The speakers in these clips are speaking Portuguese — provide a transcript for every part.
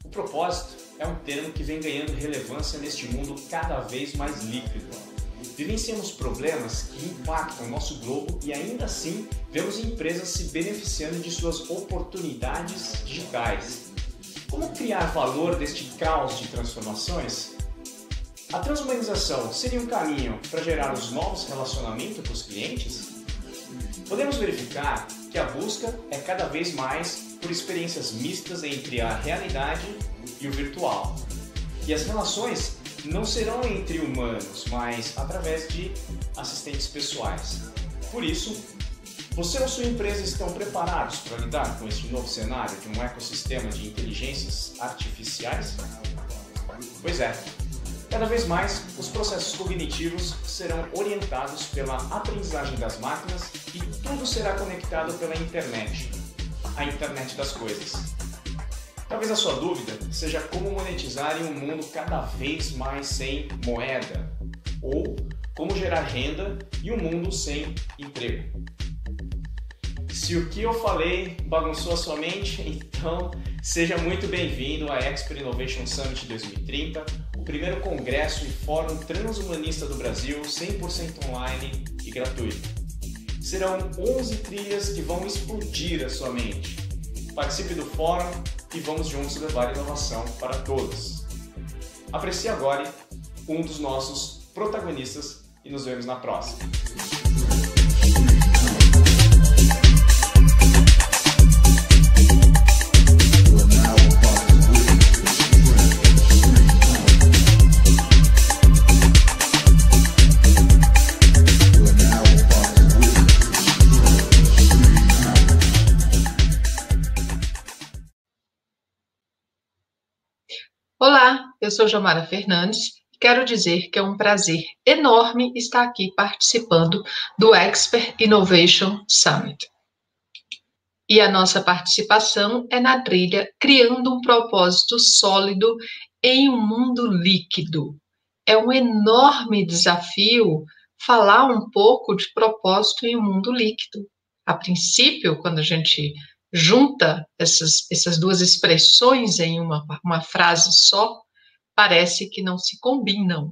O propósito é um termo que vem ganhando relevância neste mundo cada vez mais líquido. Vivenciamos problemas que impactam nosso globo e ainda assim vemos empresas se beneficiando de suas oportunidades digitais. Como criar valor deste caos de transformações? A transhumanização seria um caminho para gerar os novos relacionamentos com os clientes? Podemos verificar que a busca é cada vez mais por experiências mistas entre a realidade e o virtual. E as relações não serão entre humanos, mas através de assistentes pessoais. Por isso, você ou sua empresa estão preparados para lidar com este novo cenário de um ecossistema de inteligências artificiais? Pois é. Cada vez mais, os processos cognitivos serão orientados pela aprendizagem das máquinas e tudo será conectado pela internet, a internet das coisas. Talvez a sua dúvida seja como monetizar em um mundo cada vez mais sem moeda, ou como gerar renda em um mundo sem emprego. Se o que eu falei bagunçou a sua mente, então seja muito bem-vindo à Expert Innovation Summit 2030, o primeiro congresso e fórum transhumanista do Brasil, 100% online e gratuito. Serão 11 trilhas que vão explodir a sua mente. Participe do fórum e vamos juntos levar inovação para todos. Aprecie agora um dos nossos protagonistas e nos vemos na próxima. Olá, eu sou Jomara Fernandes e quero dizer que é um prazer enorme estar aqui participando do Expert Innovation Summit. E a nossa participação é na trilha Criando um Propósito Sólido em um Mundo Líquido. É um enorme desafio falar um pouco de propósito em um mundo líquido. A princípio, quando a gente junta essas duas expressões em uma frase só, parece que não se combinam.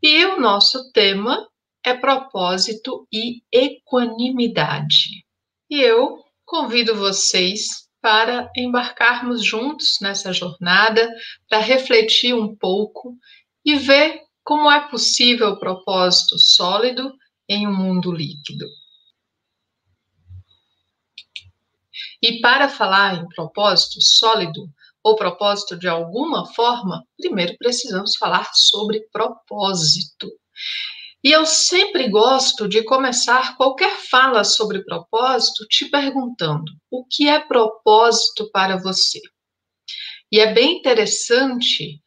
E o nosso tema é propósito e equanimidade. E eu convido vocês para embarcarmos juntos nessa jornada, para refletir um pouco e ver como é possível o propósito sólido em um mundo líquido. E para falar em propósito sólido, ou propósito de alguma forma, primeiro precisamos falar sobre propósito. E eu sempre gosto de começar qualquer fala sobre propósito te perguntando: o que é propósito para você? E é bem interessante,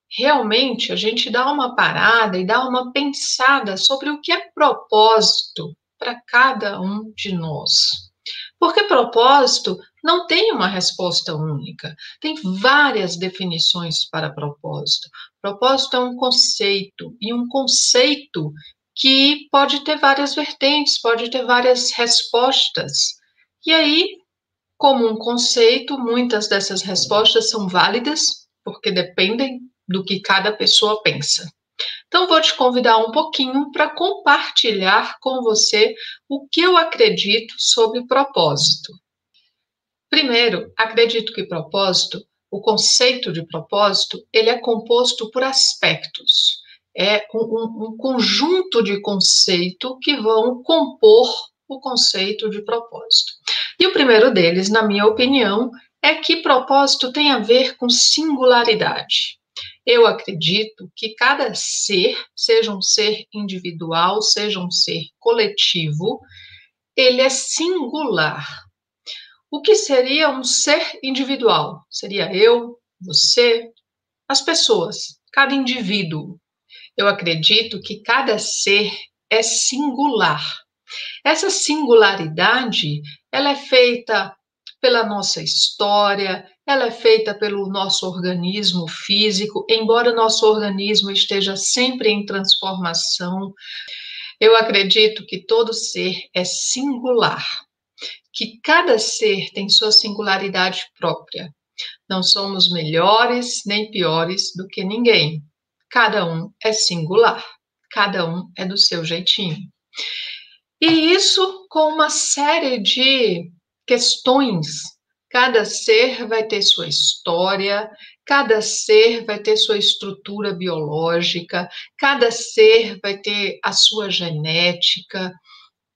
realmente, a gente dar uma parada e dar uma pensada sobre o que é propósito para cada um de nós. Porque propósito não tem uma resposta única, tem várias definições para propósito. Propósito é um conceito, e um conceito que pode ter várias vertentes, pode ter várias respostas. E aí, como um conceito, muitas dessas respostas são válidas, porque dependem do que cada pessoa pensa. Então, vou te convidar um pouquinho para compartilhar com você o que eu acredito sobre propósito. Primeiro, acredito que propósito, o conceito de propósito, ele é composto por aspectos. É um conjunto de conceitos que vão compor o conceito de propósito. E o primeiro deles, na minha opinião, é que propósito tem a ver com singularidade. Eu acredito que cada ser, seja um ser individual, seja um ser coletivo, ele é singular. O que seria um ser individual? Seria eu, você, as pessoas, cada indivíduo. Eu acredito que cada ser é singular. Essa singularidade, ela é feita pela nossa história, ela é feita pelo nosso organismo físico, embora o nosso organismo esteja sempre em transformação. Eu acredito que todo ser é singular, que cada ser tem sua singularidade própria. Não somos melhores nem piores do que ninguém. Cada um é singular, cada um é do seu jeitinho. E isso com uma série de questões. Cada ser vai ter sua história, cada ser vai ter sua estrutura biológica, cada ser vai ter a sua genética,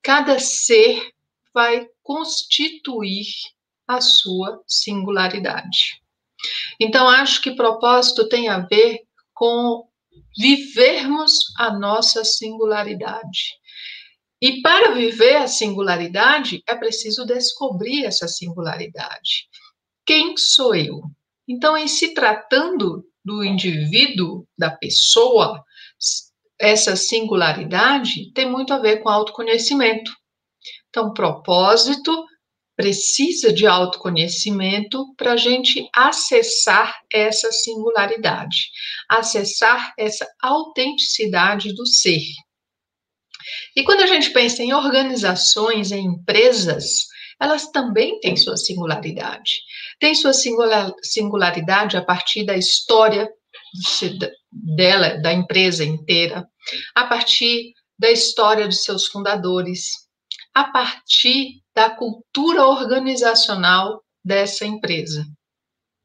cada ser vai constituir a sua singularidade. Então, acho que propósito tem a ver com vivermos a nossa singularidade. E para viver a singularidade, é preciso descobrir essa singularidade. Quem sou eu? Então, em se tratando do indivíduo, da pessoa, essa singularidade tem muito a ver com autoconhecimento. Então, propósito precisa de autoconhecimento para a gente acessar essa singularidade, acessar essa autenticidade do ser. E quando a gente pensa em organizações, em empresas, elas também têm sua singularidade. Tem sua singularidade a partir da história dela, da empresa inteira, a partir da história de seus fundadores, a partir da cultura organizacional dessa empresa.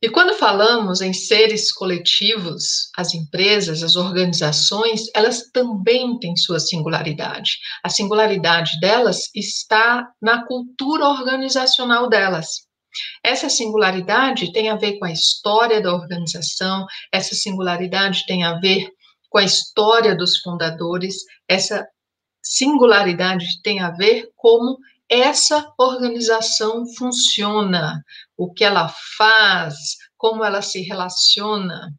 E quando falamos em seres coletivos, as empresas, as organizações, elas também têm sua singularidade. A singularidade delas está na cultura organizacional delas. Essa singularidade tem a ver com a história da organização, essa singularidade tem a ver com a história dos fundadores, essa singularidade tem a ver como essa organização funciona, o que ela faz, como ela se relaciona.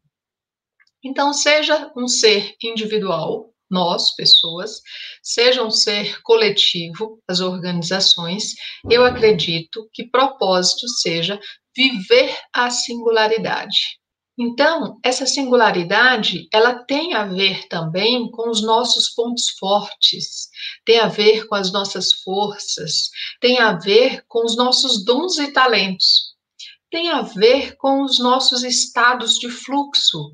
Então, seja um ser individual, nós, pessoas, seja um ser coletivo, as organizações, eu acredito que propósito seja viver a singularidade. Então, essa singularidade, ela tem a ver também com os nossos pontos fortes, tem a ver com as nossas forças, tem a ver com os nossos dons e talentos, tem a ver com os nossos estados de fluxo,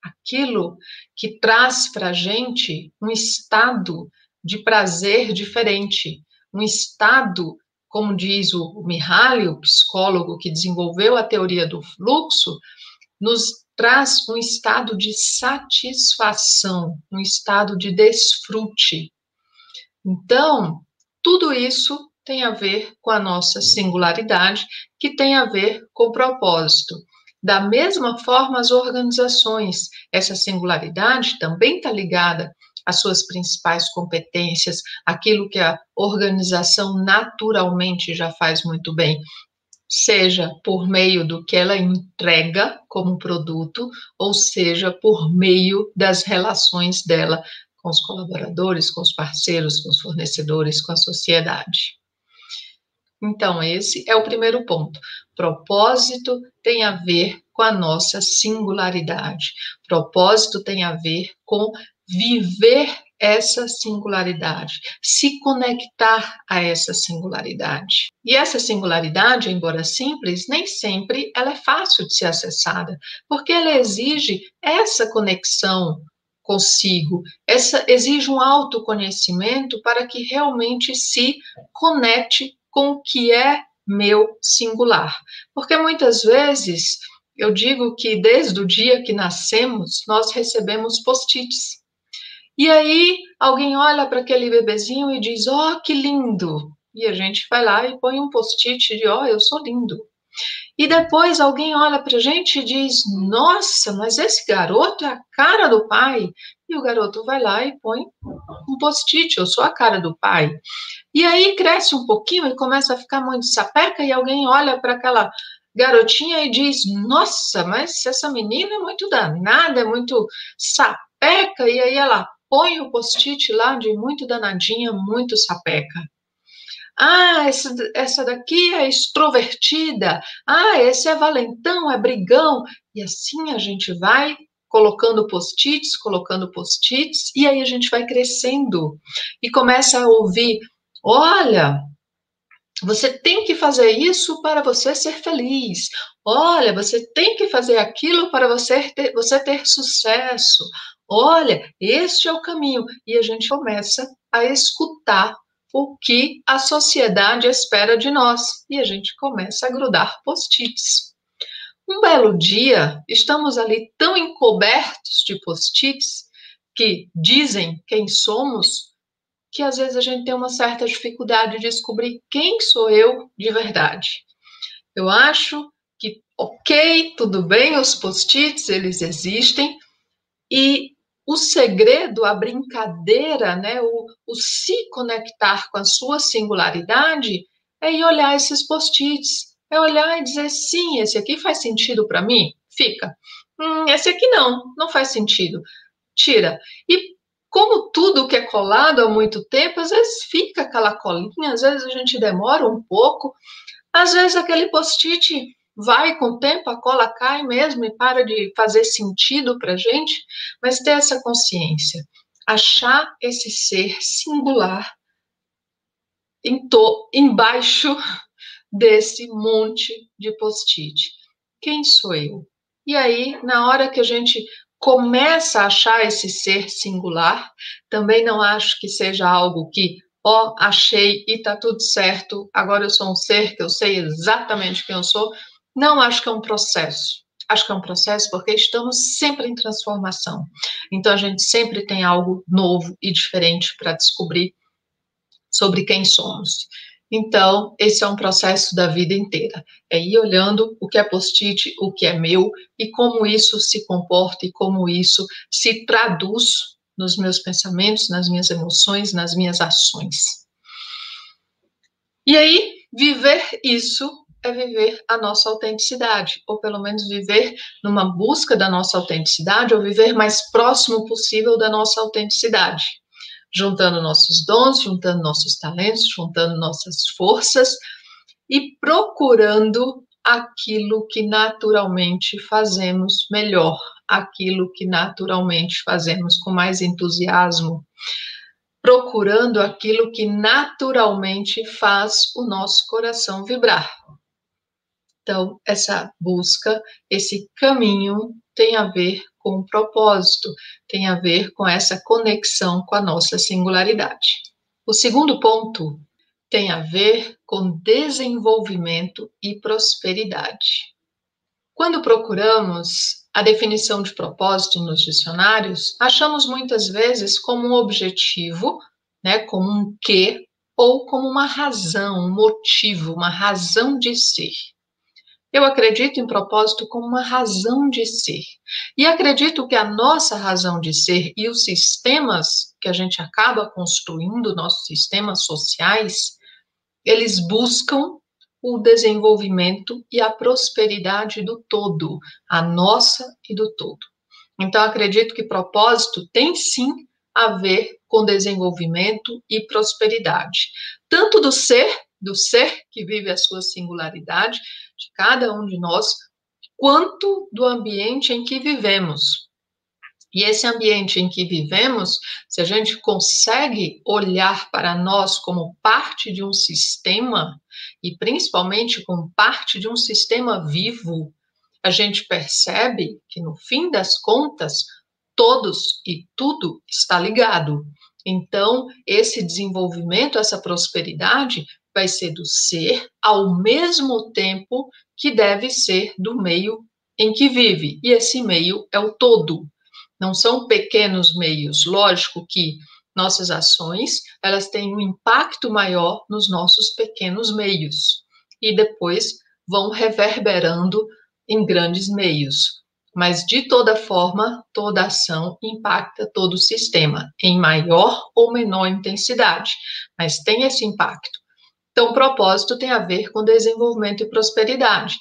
aquilo que traz para a gente um estado de prazer diferente, um estado, como diz o Mihaly, o psicólogo que desenvolveu a teoria do fluxo, nos traz um estado de satisfação, um estado de desfrute. Então, tudo isso tem a ver com a nossa singularidade, que tem a ver com o propósito. Da mesma forma, as organizações, essa singularidade também está ligada às suas principais competências, aquilo que a organização naturalmente já faz muito bem, seja por meio do que ela entrega como produto, ou seja, por meio das relações dela com os colaboradores, com os parceiros, com os fornecedores, com a sociedade. Então, esse é o primeiro ponto. Propósito tem a ver com a nossa singularidade. Propósito tem a ver com viver essa singularidade, se conectar a essa singularidade. E essa singularidade, embora simples, nem sempre ela é fácil de ser acessada, porque ela exige essa conexão consigo, exige um autoconhecimento para que realmente se conecte com o que é meu singular. Porque muitas vezes, eu digo que desde o dia que nascemos, nós recebemos post-its. E aí, alguém olha para aquele bebezinho e diz, ó, que lindo! E a gente vai lá e põe um post-it de, ó, eu sou lindo. E depois alguém olha para a gente e diz, nossa, mas esse garoto é a cara do pai. E o garoto vai lá e põe um post-it, eu sou a cara do pai. E aí cresce um pouquinho e começa a ficar muito sapeca e alguém olha para aquela garotinha e diz, nossa, mas essa menina é muito danada, é muito sapeca. E aí ela põe o post-it lá de muito danadinha, muito sapeca. Ah, essa daqui é extrovertida. Ah, esse é valentão, é brigão. E assim a gente vai colocando post-its, e aí a gente vai crescendo e começa a ouvir, olha, você tem que fazer isso para você ser feliz. Olha, você tem que fazer aquilo para você ter sucesso. Olha, este é o caminho. E a gente começa a escutar o que a sociedade espera de nós. E a gente começa a grudar post-its. Um belo dia, estamos ali tão encobertos de post-its que dizem quem somos, que às vezes a gente tem uma certa dificuldade de descobrir quem sou eu de verdade. Eu acho que, ok, tudo bem, os post-its, eles existem, e o segredo, a brincadeira, né, o se conectar com a sua singularidade é ir olhar esses post-its, é olhar e dizer, sim, esse aqui faz sentido para mim? Fica. Esse aqui não faz sentido. Tira. E como tudo que é colado há muito tempo, às vezes fica aquela colinha, às vezes a gente demora um pouco, às vezes aquele post-it vai com o tempo, a cola cai mesmo e para de fazer sentido para a gente, mas ter essa consciência, achar esse ser singular embaixo desse monte de post-it. Quem sou eu? E aí, na hora que a gente começa a achar esse ser singular, também não acho que seja algo que, achei e tá tudo certo, agora eu sou um ser que eu sei exatamente quem eu sou. Não acho que é um processo. Acho que é um processo porque estamos sempre em transformação. Então, a gente sempre tem algo novo e diferente para descobrir sobre quem somos. Então, esse é um processo da vida inteira. É ir olhando o que é post-it, o que é meu, e como isso se comporta e como isso se traduz nos meus pensamentos, nas minhas emoções, nas minhas ações. E aí, viver isso é viver a nossa autenticidade, ou pelo menos viver numa busca da nossa autenticidade, ou viver mais próximo possível da nossa autenticidade, juntando nossos dons, juntando nossos talentos, juntando nossas forças e procurando aquilo que naturalmente fazemos melhor, aquilo que naturalmente fazemos com mais entusiasmo, procurando aquilo que naturalmente faz o nosso coração vibrar. Então, essa busca, esse caminho tem a ver com o propósito, tem a ver com essa conexão com a nossa singularidade. O segundo ponto tem a ver com desenvolvimento e prosperidade. Quando procuramos a definição de propósito nos dicionários, achamos muitas vezes como um objetivo, né, como um quê, ou como uma razão, um motivo, uma razão de ser. Eu acredito em propósito como uma razão de ser. E acredito que a nossa razão de ser e os sistemas que a gente acaba construindo, nossos sistemas sociais, eles buscam o desenvolvimento e a prosperidade do todo, a nossa e do todo. Então, acredito que propósito tem sim a ver com desenvolvimento e prosperidade, tanto do ser que vive a sua singularidade, de cada um de nós, quanto do ambiente em que vivemos. E esse ambiente em que vivemos, se a gente consegue olhar para nós como parte de um sistema, e principalmente como parte de um sistema vivo, a gente percebe que, no fim das contas, todos e tudo está ligado. Então, esse desenvolvimento, essa prosperidade, vai ser do ser, ao mesmo tempo que deve ser do meio em que vive. E esse meio é o todo. Não são pequenos meios. Lógico que nossas ações, elas têm um impacto maior nos nossos pequenos meios. E depois vão reverberando em grandes meios. Mas, de toda forma, toda ação impacta todo o sistema, em maior ou menor intensidade, mas tem esse impacto. Então, o propósito tem a ver com desenvolvimento e prosperidade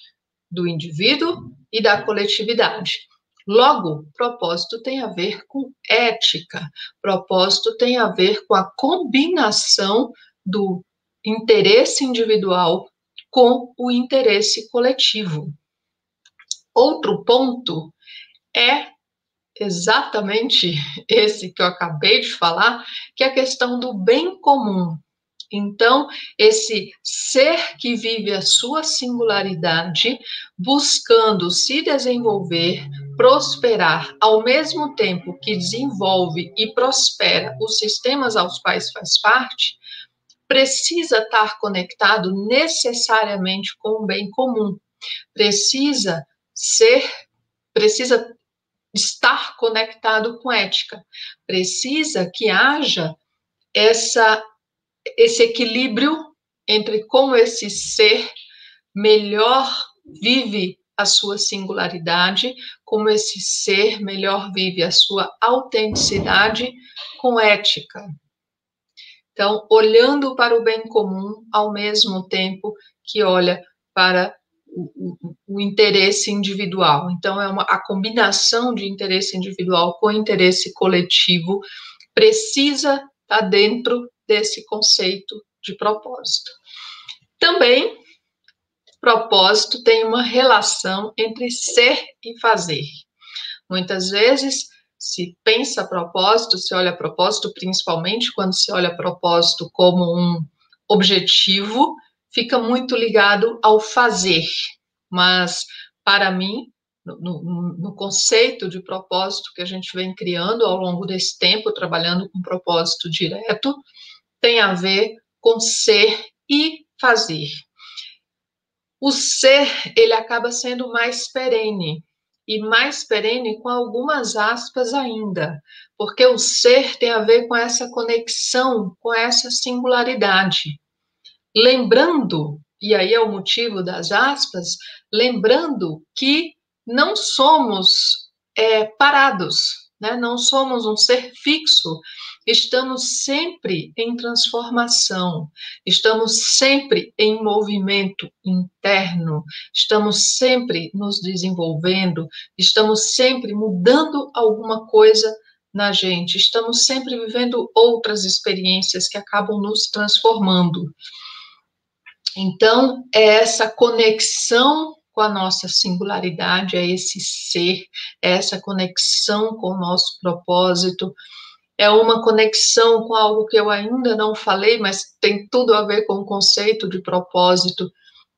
do indivíduo e da coletividade. Logo, propósito tem a ver com ética, propósito tem a ver com a combinação do interesse individual com o interesse coletivo. Outro ponto é exatamente esse que eu acabei de falar, que é a questão do bem comum. Então, esse ser que vive a sua singularidade, buscando se desenvolver, prosperar, ao mesmo tempo que desenvolve e prospera os sistemas aos quais faz parte, precisa estar conectado necessariamente com o bem comum. Precisa estar conectado com ética. Precisa que haja esse equilíbrio entre como esse ser melhor vive a sua singularidade, como esse ser melhor vive a sua autenticidade com ética. Então, olhando para o bem comum ao mesmo tempo que olha para o interesse individual. Então, a combinação de interesse individual com interesse coletivo precisa estar dentro desse conceito de propósito. Também, propósito tem uma relação entre ser e fazer. Muitas vezes, se pensa propósito, se olha propósito, principalmente quando se olha propósito como um objetivo, fica muito ligado ao fazer. Mas, para mim, no conceito de propósito que a gente vem criando ao longo desse tempo, trabalhando com propósito direto, tem a ver com ser e fazer. O ser, ele acaba sendo mais perene, e mais perene com algumas aspas ainda, porque o ser tem a ver com essa conexão, com essa singularidade. Lembrando, e aí é o motivo das aspas, lembrando que não somos parados, né? Não somos um ser fixo, estamos sempre em transformação, estamos sempre em movimento interno, estamos sempre nos desenvolvendo, estamos sempre mudando alguma coisa na gente, estamos sempre vivendo outras experiências que acabam nos transformando. Então, é essa conexão com a nossa singularidade, é esse ser, é essa conexão com o nosso propósito, é uma conexão com algo que eu ainda não falei, mas tem tudo a ver com o conceito de propósito,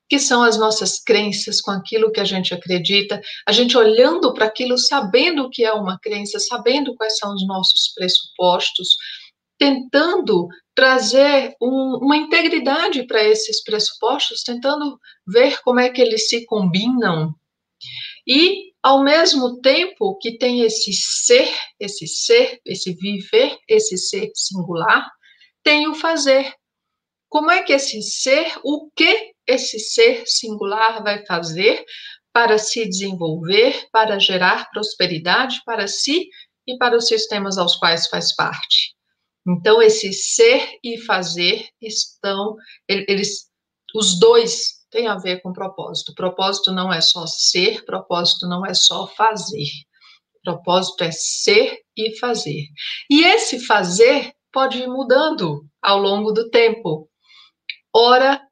que são as nossas crenças, com aquilo que a gente acredita, a gente olhando para aquilo, sabendo que é uma crença, sabendo quais são os nossos pressupostos, tentando trazer uma integridade para esses pressupostos, tentando ver como é que eles se combinam, e, ao mesmo tempo que tem esse viver, esse ser singular, tem o fazer. Como é que o que esse ser singular vai fazer para se desenvolver, para gerar prosperidade para si e para os sistemas aos quais faz parte? Então, esse ser e fazer os dois têm a ver com propósito. Propósito não é só ser, propósito não é só fazer. Propósito é ser e fazer. E esse fazer pode ir mudando ao longo do tempo. Ora,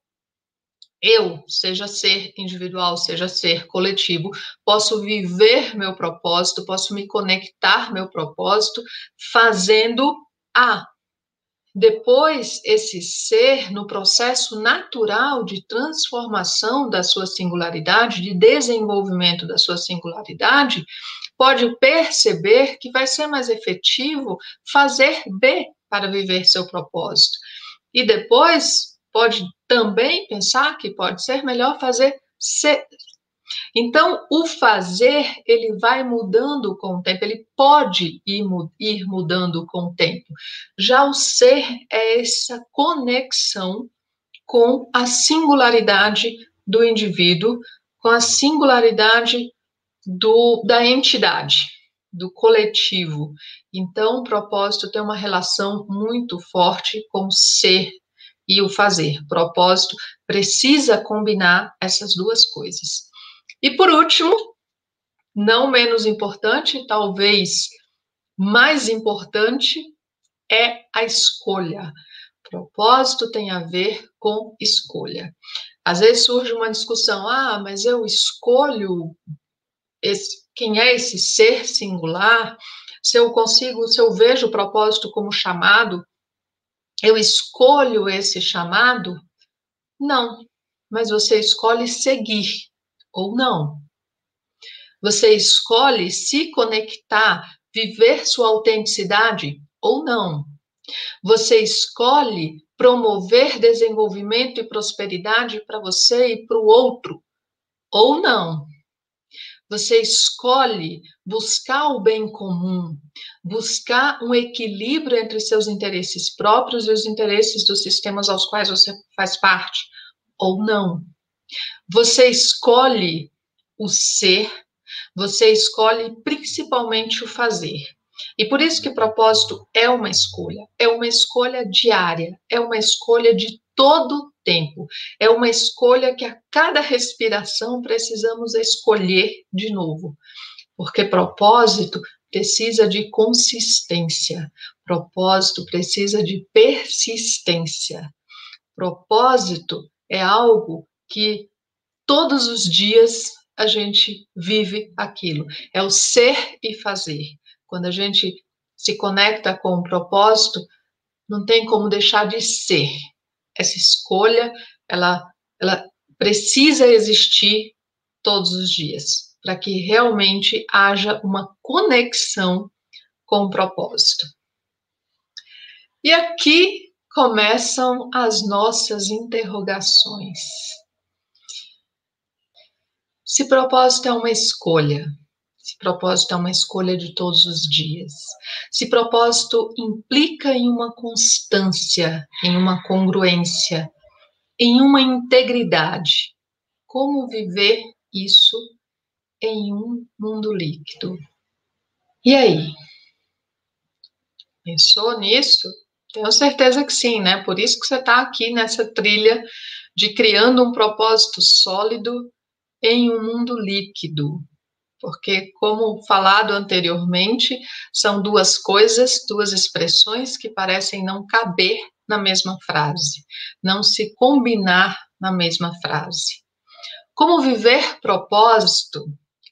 seja ser individual, seja ser coletivo, posso viver meu propósito, posso me conectar meu propósito fazendo A. Depois, esse ser, no processo natural de transformação da sua singularidade, de desenvolvimento da sua singularidade, pode perceber que vai ser mais efetivo fazer B para viver seu propósito. E depois, pode também pensar que pode ser melhor fazer C. Então, o fazer, ele vai mudando com o tempo, ele pode ir mudando com o tempo. Já o ser é essa conexão com a singularidade do indivíduo, com a singularidade da entidade, do coletivo. Então, o propósito tem uma relação muito forte com o ser e o fazer. O propósito precisa combinar essas duas coisas. E por último, não menos importante, talvez mais importante, é a escolha. Propósito tem a ver com escolha. Às vezes surge uma discussão, mas eu escolho quem é esse ser singular, se eu vejo o propósito como chamado, eu escolho esse chamado? Não, mas você escolhe seguir ou não. Você escolhe se conectar, viver sua autenticidade ou não. Você escolhe promover desenvolvimento e prosperidade para você e para o outro ou não. Você escolhe buscar o bem comum, buscar um equilíbrio entre seus interesses próprios e os interesses dos sistemas aos quais você faz parte, ou não. Você escolhe o ser, você escolhe principalmente o fazer. E por isso que propósito é uma escolha diária, é uma escolha de todo tempo, é uma escolha que a cada respiração precisamos escolher de novo, porque propósito precisa de consistência, propósito precisa de persistência, propósito é algo que todos os dias a gente vive aquilo, é o ser e fazer. Quando a gente se conecta com o propósito, não tem como deixar de ser. Essa escolha, ela precisa existir todos os dias, para que realmente haja uma conexão com o propósito. E aqui começam as nossas interrogações. Se propósito é uma escolha, se propósito é uma escolha de todos os dias, se propósito implica em uma constância, em uma congruência, em uma integridade, como viver isso em um mundo líquido? E aí? Pensou nisso? Tenho certeza que sim, né? Por isso que você está aqui nessa trilha de criando um propósito sólido em um mundo líquido. Porque, como falado anteriormente, são duas coisas, duas expressões que parecem não caber na mesma frase, não se combinar na mesma frase. Como viver propósito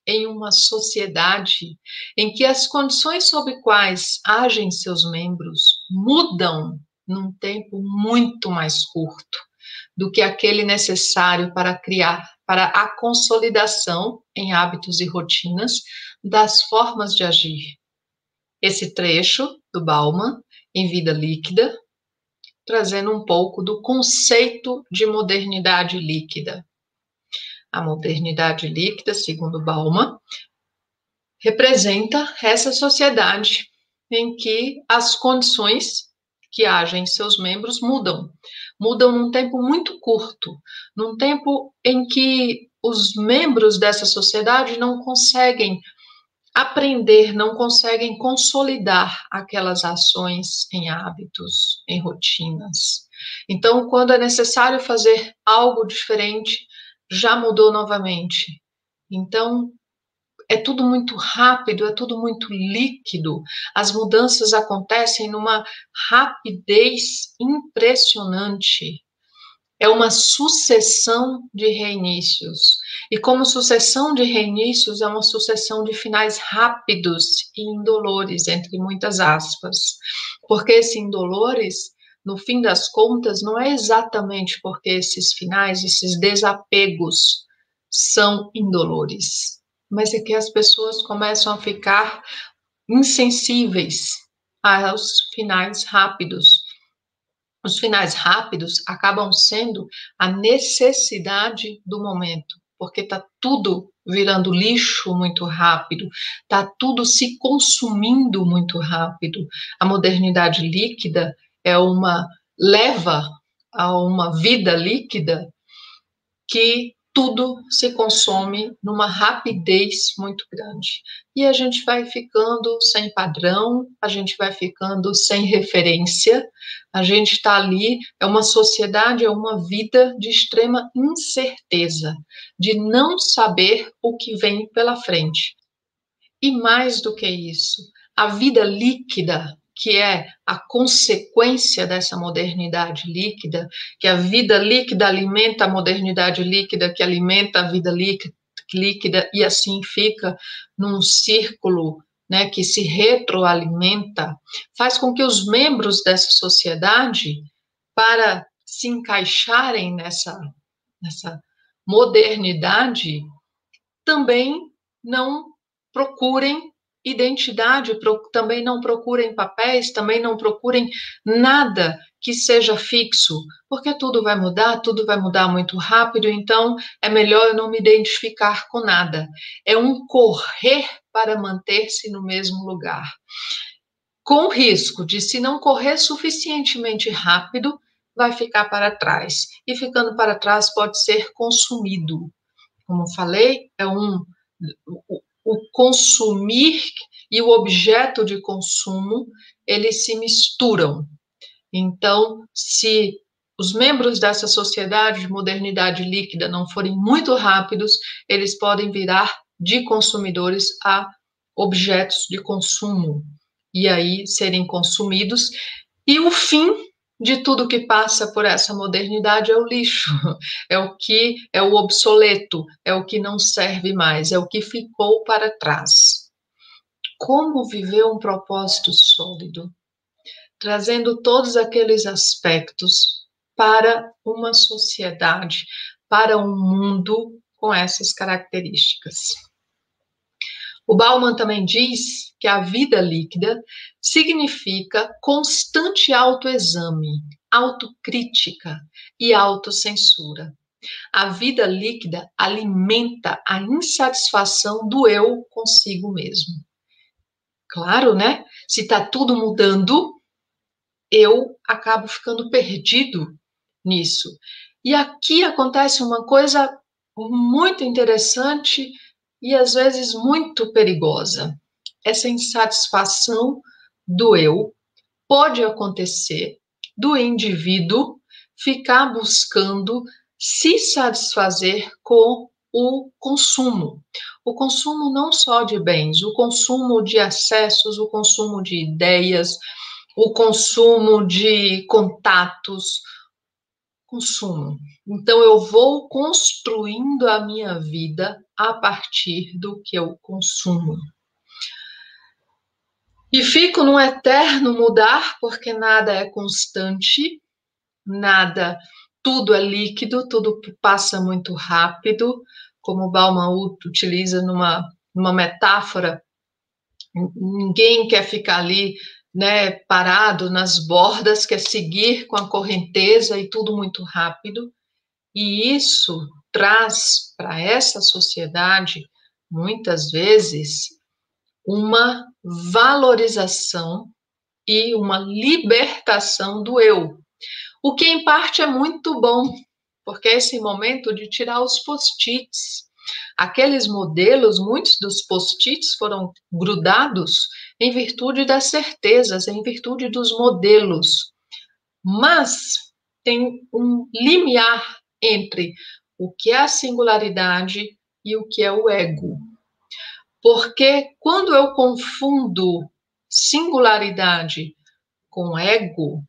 em uma sociedade em que as condições sob quais agem seus membros mudam num tempo muito mais curto do que aquele necessário para a consolidação em hábitos e rotinas das formas de agir. Esse trecho do Bauman, em Vida Líquida, trazendo um pouco do conceito de modernidade líquida. A modernidade líquida, segundo Bauman, representa essa sociedade em que as condições que agem em seus membros mudam num tempo muito curto, num tempo em que os membros dessa sociedade não conseguem aprender, não conseguem consolidar aquelas ações em hábitos, em rotinas. Então, quando é necessário fazer algo diferente, já mudou novamente. Então, é tudo muito rápido, é tudo muito líquido, as mudanças acontecem numa rapidez impressionante. É uma sucessão de reinícios. E como sucessão de reinícios, é uma sucessão de finais rápidos e indolores, entre muitas aspas. Porque esse indolores, no fim das contas, não é exatamente porque esses finais, esses desapegos são indolores, mas é que as pessoas começam a ficar insensíveis aos finais rápidos. Os finais rápidos acabam sendo a necessidade do momento, porque está tudo virando lixo muito rápido, está tudo se consumindo muito rápido. A modernidade líquida leva a uma vida líquida que tudo se consome numa rapidez muito grande. E a gente vai ficando sem padrão, a gente vai ficando sem referência, a gente está ali, é uma sociedade, é uma vida de extrema incerteza, de não saber o que vem pela frente. E mais do que isso, a vida líquida, que é a consequência dessa modernidade líquida, que a vida líquida alimenta a modernidade líquida, que alimenta a vida líquida, líquida e assim fica num círculo, né, que se retroalimenta, faz com que os membros dessa sociedade, para se encaixarem nessa modernidade, também não procurem identidade, também não procurem papéis, também não procurem nada que seja fixo, porque tudo vai mudar muito rápido, então é melhor eu não me identificar com nada. É um correr para manter-se no mesmo lugar, com o risco de, se não correr suficientemente rápido, vai ficar para trás. E ficando para trás pode ser consumido. Como falei, o consumir e o objeto de consumo, eles se misturam. Então, se os membros dessa sociedade de modernidade líquida não forem muito rápidos, eles podem virar de consumidores a objetos de consumo, e aí serem consumidos, e o fim de tudo que passa por essa modernidade é o lixo, é o obsoleto, é o que não serve mais, é o que ficou para trás. Como viver um propósito sólido? Trazendo todos aqueles aspectos para uma sociedade, para um mundo com essas características. O Bauman também diz que a vida líquida significa constante autoexame, autocrítica e autocensura. A vida líquida alimenta a insatisfação do eu consigo mesmo. Claro, né? Se está tudo mudando, eu acabo ficando perdido nisso. E aqui acontece uma coisa muito interessante e às vezes muito perigosa. Essa insatisfação do eu pode acontecer do indivíduo ficar buscando se satisfazer com o consumo. O consumo não só de bens, o consumo de acessos, o consumo de ideias, o consumo de contatos, consumo. Então, eu vou construindo a minha vida a partir do que eu consumo. E fico num eterno mudar, porque nada é constante, tudo é líquido, tudo passa muito rápido, como Bauman utiliza numa metáfora, ninguém quer ficar ali, né, parado nas bordas, quer seguir com a correnteza e tudo muito rápido, e isso traz para essa sociedade, muitas vezes, uma valorização e uma libertação do eu, o que em parte é muito bom, porque é esse momento de tirar os post-its. Aqueles modelos, muitos dos post-its foram grudados em virtude das certezas, em virtude dos modelos. Mas tem um limiar entre o que é a singularidade e o que é o ego. Porque quando eu confundo singularidade com ego,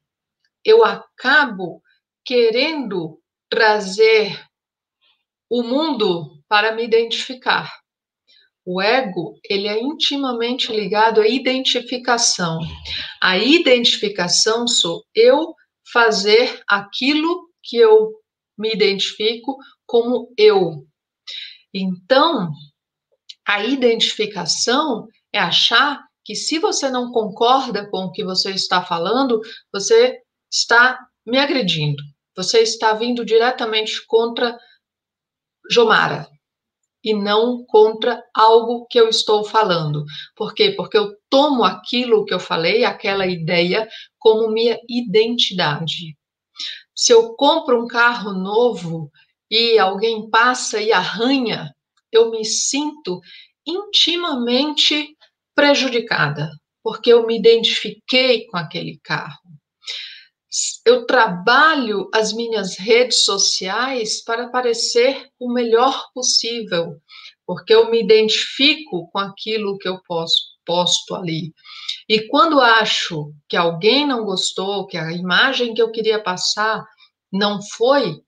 eu acabo querendo trazer o mundo para me identificar. O ego, ele é intimamente ligado à identificação. A identificação sou eu fazer aquilo que eu me identifico como eu. Então, a identificação é achar que, se você não concorda com o que você está falando, você está me agredindo. Você está vindo diretamente contra Jomara e não contra algo que eu estou falando. Por quê? Porque eu tomo aquilo que eu falei, aquela ideia, como minha identidade. Se eu compro um carro novo e alguém passa e arranha, eu me sinto intimamente prejudicada, porque eu me identifiquei com aquele carro. Eu trabalho as minhas redes sociais para parecer o melhor possível, porque eu me identifico com aquilo que eu posto ali. E quando acho que alguém não gostou, que a imagem que eu queria passar não foi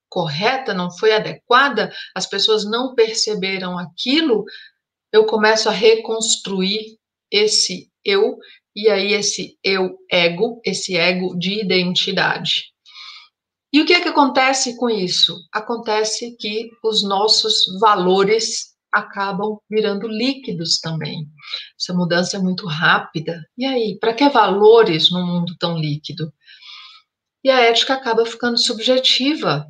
correta, não foi adequada, as pessoas não perceberam aquilo, eu começo a reconstruir esse eu, e aí esse eu ego, esse ego de identidade. E o que é que acontece com isso? Acontece que os nossos valores acabam virando líquidos também. Essa mudança é muito rápida. E aí, para que valores num mundo tão líquido? E a ética acaba ficando subjetiva.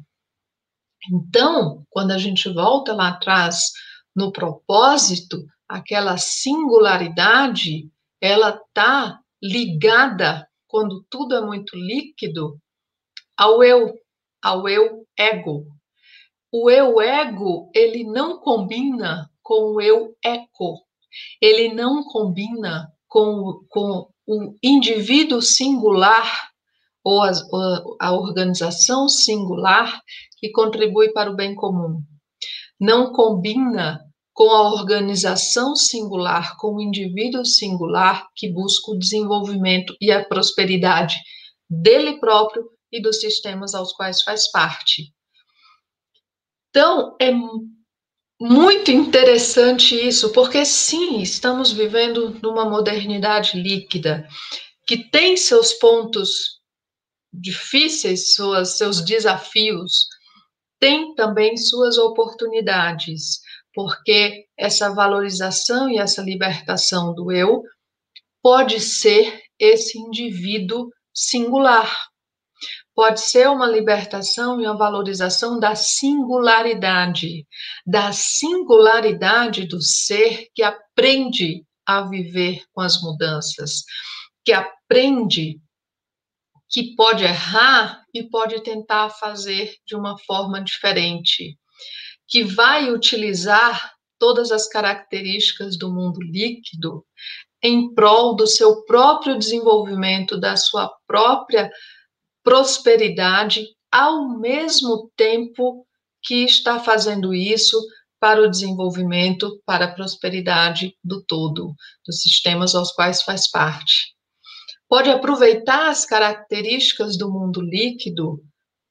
Então, quando a gente volta lá atrás no propósito, aquela singularidade, ela está ligada, quando tudo é muito líquido, ao eu ego. O eu ego, ele não combina com o eu eco, ele não combina com o indivíduo singular ou a organização singular que contribui para o bem comum. Não combina com a organização singular, com o indivíduo singular que busca o desenvolvimento e a prosperidade dele próprio e dos sistemas aos quais faz parte. Então, é muito interessante isso, porque sim, estamos vivendo numa modernidade líquida, que tem seus pontos difíceis, seus desafios, tem também suas oportunidades, porque essa valorização e essa libertação do eu pode ser esse indivíduo singular. Pode ser uma libertação e uma valorização da singularidade do ser que aprende a viver com as mudanças, que aprende que pode errar e pode tentar fazer de uma forma diferente, que vai utilizar todas as características do mundo líquido em prol do seu próprio desenvolvimento, da sua própria prosperidade, ao mesmo tempo que está fazendo isso para o desenvolvimento, para a prosperidade do todo, dos sistemas aos quais faz parte. Pode aproveitar as características do mundo líquido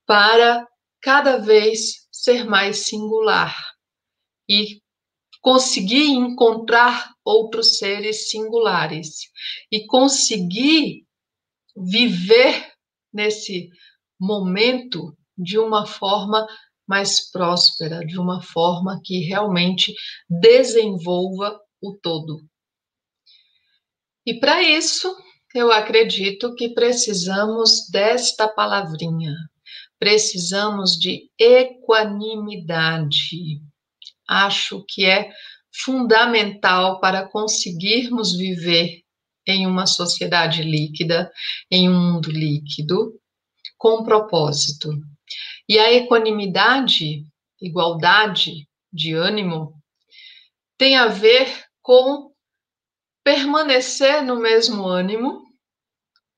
para cada vez ser mais singular e conseguir encontrar outros seres singulares e conseguir viver nesse momento de uma forma mais próspera, de uma forma que realmente desenvolva o todo. E para isso, eu acredito que precisamos desta palavrinha, precisamos de equanimidade. Acho que é fundamental para conseguirmos viver em uma sociedade líquida, em um mundo líquido, com propósito. E a equanimidade, igualdade de ânimo, tem a ver com permanecer no mesmo ânimo,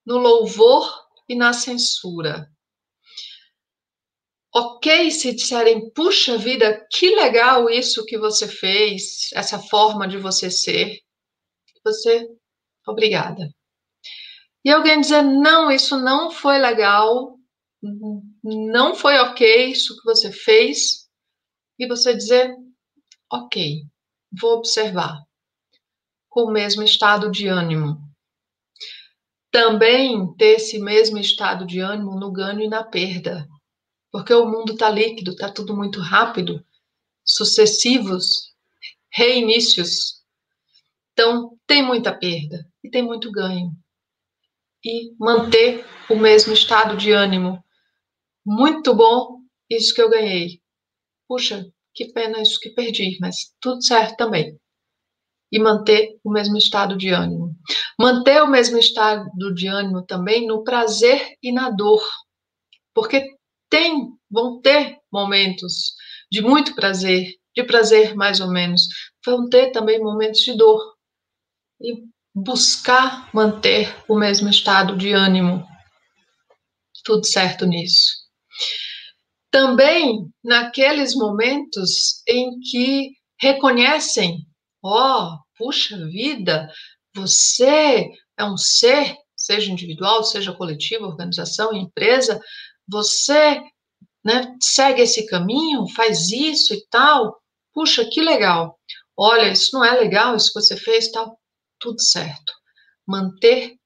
no louvor e na censura. Ok, se disserem, puxa vida, que legal isso que você fez, essa forma de você ser, você, obrigada. E alguém dizer, não, isso não foi legal, não foi ok isso que você fez, e você dizer, ok, vou observar, com o mesmo estado de ânimo. Também ter esse mesmo estado de ânimo no ganho e na perda, porque o mundo está líquido, está tudo muito rápido, sucessivos reinícios. Então, tem muita perda e tem muito ganho. E manter o mesmo estado de ânimo. Muito bom isso que eu ganhei. Puxa, que pena isso que perdi, mas tudo certo também. E manter o mesmo estado de ânimo. Manter o mesmo estado de ânimo também no prazer e na dor. Porque vão ter momentos de muito prazer, de prazer mais ou menos. Vão ter também momentos de dor. E buscar manter o mesmo estado de ânimo. Tudo certo nisso. Também naqueles momentos em que reconhecem, puxa vida, você é um ser, seja individual, seja coletivo, organização, empresa, você né? Segue esse caminho, faz isso e tal. Puxa, que legal. Olha, isso não é legal, isso que você fez, tal. Tudo certo. Manter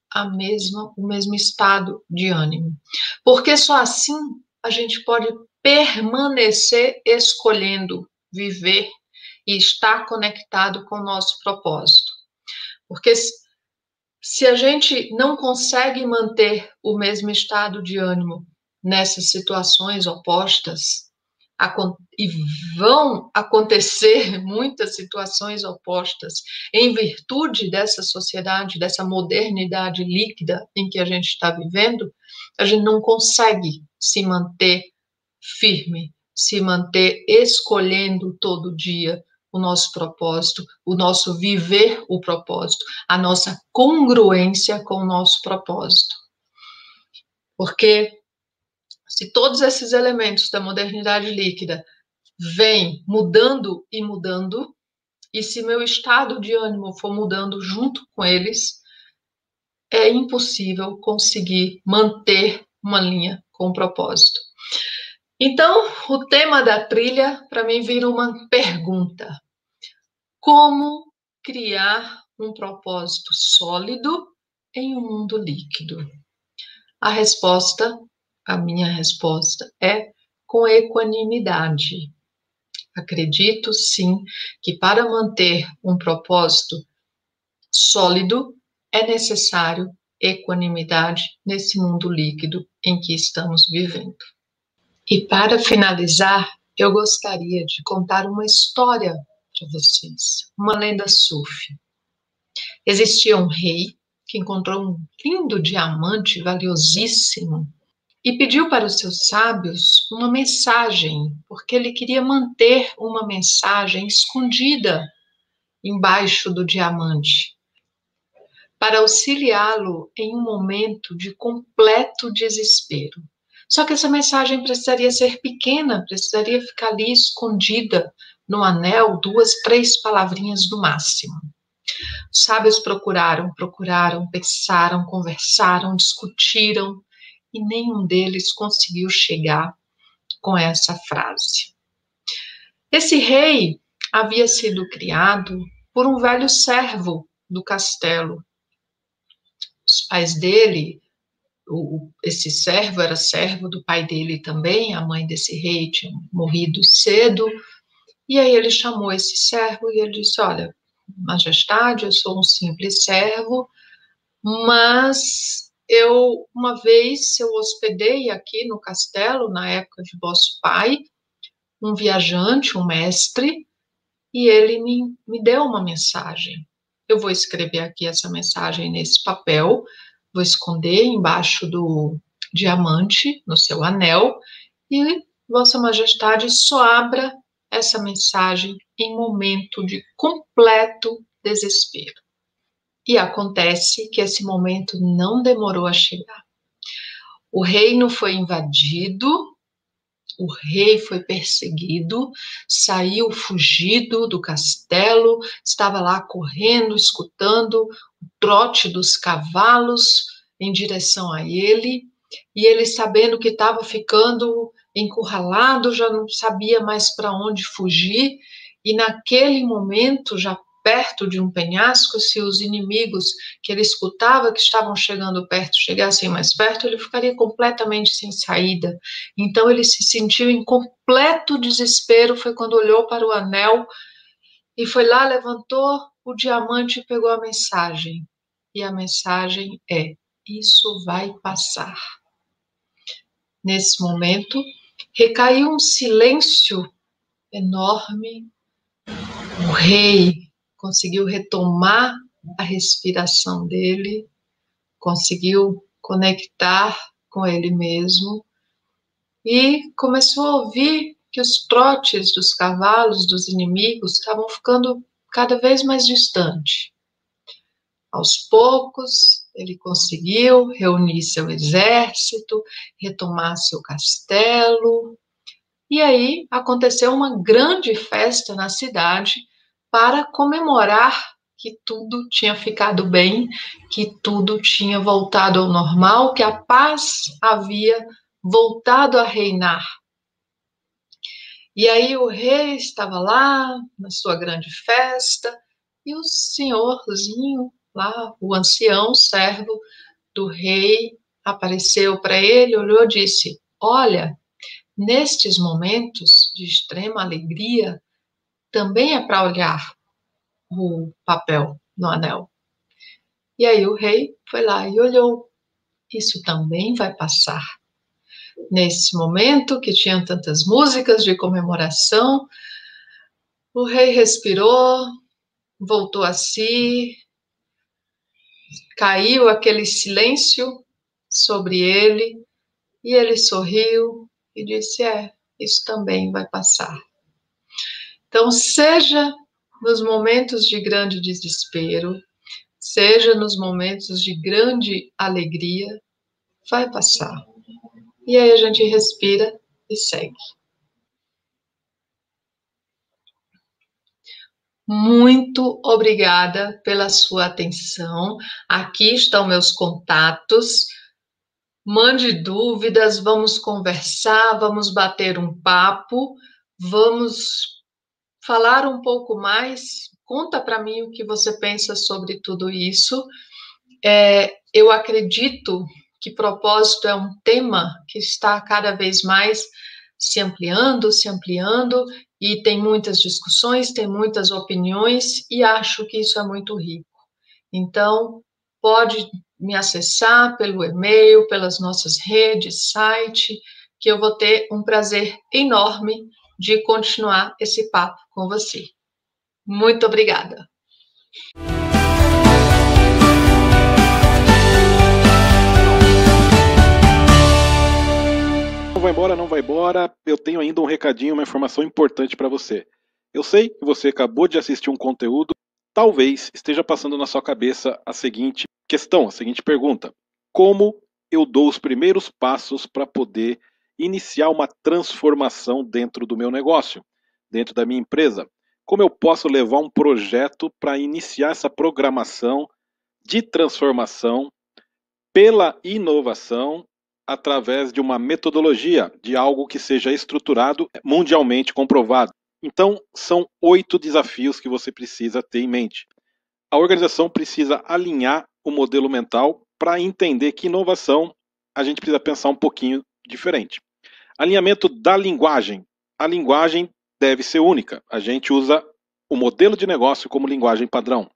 o mesmo estado de ânimo. Porque só assim a gente pode permanecer escolhendo viver e estar conectado com o nosso propósito. Porque se a gente não consegue manter o mesmo estado de ânimo nessas situações opostas, e vão acontecer muitas situações opostas em virtude dessa sociedade, dessa modernidade líquida em que a gente está vivendo, a gente não consegue se manter firme, se manter escolhendo todo dia o nosso propósito, o nosso viver o propósito, a nossa congruência com o nosso propósito. Porque se todos esses elementos da modernidade líquida vêm mudando e mudando, e se meu estado de ânimo for mudando junto com eles, é impossível conseguir manter uma linha com propósito. Então, o tema da trilha, para mim, vira uma pergunta. Como criar um propósito sólido em um mundo líquido? A minha resposta é com equanimidade. Acredito, sim, que para manter um propósito sólido é necessário equanimidade nesse mundo líquido em que estamos vivendo. E para finalizar, eu gostaria de contar uma história para vocês, uma lenda sufi. Existia um rei que encontrou um lindo diamante valiosíssimo e pediu para os seus sábios uma mensagem, porque ele queria manter uma mensagem escondida embaixo do diamante, para auxiliá-lo em um momento de completo desespero. Só que essa mensagem precisaria ser pequena, precisaria ficar ali escondida no anel, 2, 3 palavrinhas no máximo. Os sábios procuraram, pensaram, conversaram, discutiram, e nenhum deles conseguiu chegar com essa frase. Esse rei havia sido criado por um velho servo do castelo. Os pais dele, esse servo era servo do pai dele também, a mãe desse rei tinha morrido cedo, e aí ele chamou esse servo e ele disse, olha, majestade, eu sou um simples servo, mas uma vez eu hospedei aqui no castelo, na época de vosso pai, um viajante, um mestre, e ele me deu uma mensagem. Eu vou escrever aqui essa mensagem nesse papel, vou esconder embaixo do diamante, no seu anel, e Vossa Majestade só abra essa mensagem em momento de completo desespero. E acontece que esse momento não demorou a chegar. O reino foi invadido, o rei foi perseguido, saiu fugido do castelo, estava lá correndo, escutando o trote dos cavalos em direção a ele, e ele, sabendo que estava ficando encurralado, já não sabia mais para onde fugir, e naquele momento, já perto de um penhasco, se os inimigos que ele escutava que estavam chegando perto chegassem mais perto, ele ficaria completamente sem saída. Então ele se sentiu em completo desespero, foi quando olhou para o anel e foi lá, levantou o diamante e pegou a mensagem. E a mensagem é: isso vai passar. Nesse momento, recaiu um silêncio enorme. O rei conseguiu retomar a respiração dele, conseguiu conectar com ele mesmo e começou a ouvir que os trotes dos cavalos, dos inimigos, estavam ficando cada vez mais distantes. Aos poucos, ele conseguiu reunir seu exército, retomar seu castelo, e aí aconteceu uma grande festa na cidade para comemorar que tudo tinha ficado bem, que tudo tinha voltado ao normal, que a paz havia voltado a reinar E aí o rei estava lá na sua grande festa e o senhorzinho lá, o ancião servo do rei, apareceu para ele, olhou e disse: Olha, nestes momentos de extrema alegria, também é para olhar o papel no anel. E aí o rei foi lá e olhou. Isso também vai passar. Nesse momento que tinha tantas músicas de comemoração, o rei respirou, voltou a si, caiu aquele silêncio sobre ele, e ele sorriu e disse: isso também vai passar. Então, seja nos momentos de grande desespero, seja nos momentos de grande alegria, vai passar. E aí a gente respira e segue. Muito obrigada pela sua atenção. Aqui estão meus contatos. Mande dúvidas, vamos conversar, vamos bater um papo, vamos falar um pouco mais. Conta para mim o que você pensa sobre tudo isso. Eu acredito que propósito é um tema que está cada vez mais se ampliando, e tem muitas discussões, tem muitas opiniões, e acho que isso é muito rico. Então, pode me acessar pelo e-mail, pelas nossas redes, site, que eu vou ter um prazer enorme de continuar esse papo com você. Muito obrigada. Não vai embora, eu tenho ainda um recadinho, uma informação importante para você. Eu sei que você acabou de assistir um conteúdo, talvez esteja passando na sua cabeça a seguinte questão, a seguinte pergunta: como eu dou os primeiros passos para poder iniciar uma transformação dentro do meu negócio, dentro da minha empresa? Como eu posso levar um projeto para iniciar essa programação de transformação pela inovação através de uma metodologia, de algo que seja estruturado, mundialmente comprovado? Então, são 8 desafios que você precisa ter em mente. A organização precisa alinhar o modelo mental para entender que inovação a gente precisa pensar um pouquinho diferente. Alinhamento da linguagem. A linguagem deve ser única. A gente usa o modelo de negócio como linguagem padrão.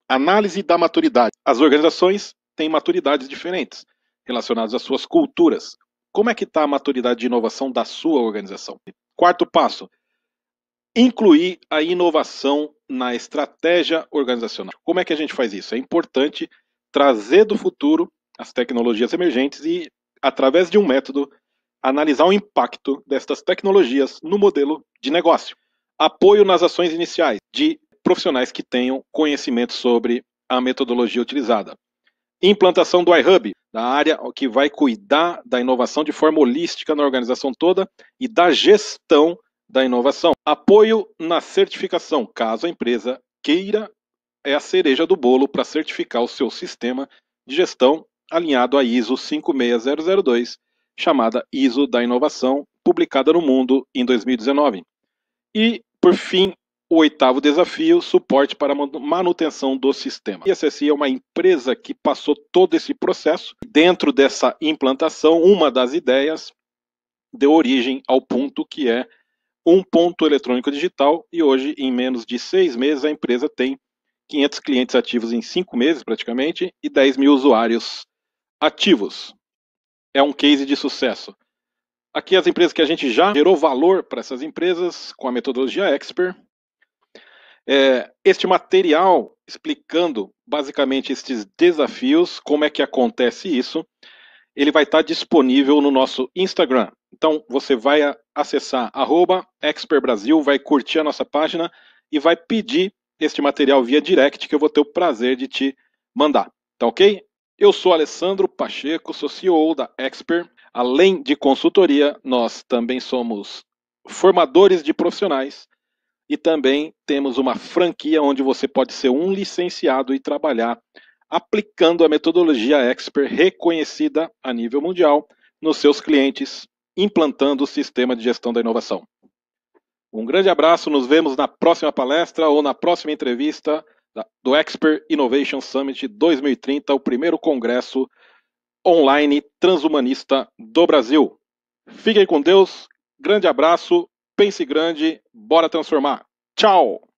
Análise da maturidade. As organizações têm maturidades diferentes, relacionadas às suas culturas. Como é que está a maturidade de inovação da sua organização? Quarto passo: incluir a inovação na estratégia organizacional. Como é que a gente faz isso? É importante trazer do futuro as tecnologias emergentes e, através de um método, analisar o impacto destas tecnologias no modelo de negócio. Apoio nas ações iniciais de profissionais que tenham conhecimento sobre a metodologia utilizada. Implantação do iHub, da área que vai cuidar da inovação de forma holística na organização toda e da gestão da inovação. Apoio na certificação, caso a empresa queira, é a cereja do bolo para certificar o seu sistema de gestão alinhado à ISO 56002, chamada ISO da inovação, publicada no mundo em 2019. E, por fim, o 8º desafio: suporte para manutenção do sistema. A ISSI é uma empresa que passou todo esse processo. Dentro dessa implantação, uma das ideias deu origem ao ponto, que é um ponto eletrônico digital, e hoje, em menos de 6 meses, a empresa tem 500 clientes ativos em 5 meses, praticamente, e 10 mil usuários ativos. É um case de sucesso. Aqui as empresas que a gente já gerou valor para essas empresas com a metodologia Expert. Este material explicando basicamente estes desafios, como é que acontece isso, ele vai estar disponível no nosso Instagram. Então você vai acessar @expertbrasil, vai curtir a nossa página e vai pedir este material via direct, que eu vou ter o prazer de te mandar. Tá ok? Eu sou Alessandro Pacheco, sou CEO da Expert. Além de consultoria, nós também somos formadores de profissionais e também temos uma franquia onde você pode ser um licenciado e trabalhar aplicando a metodologia Expert, reconhecida a nível mundial, nos seus clientes, implantando o sistema de gestão da inovação. Um grande abraço, nos vemos na próxima palestra ou na próxima entrevista do Expert Innovation Summit 2030, o primeiro congresso online transhumanista do Brasil. Fiquem com Deus, grande abraço, pense grande, bora transformar. Tchau!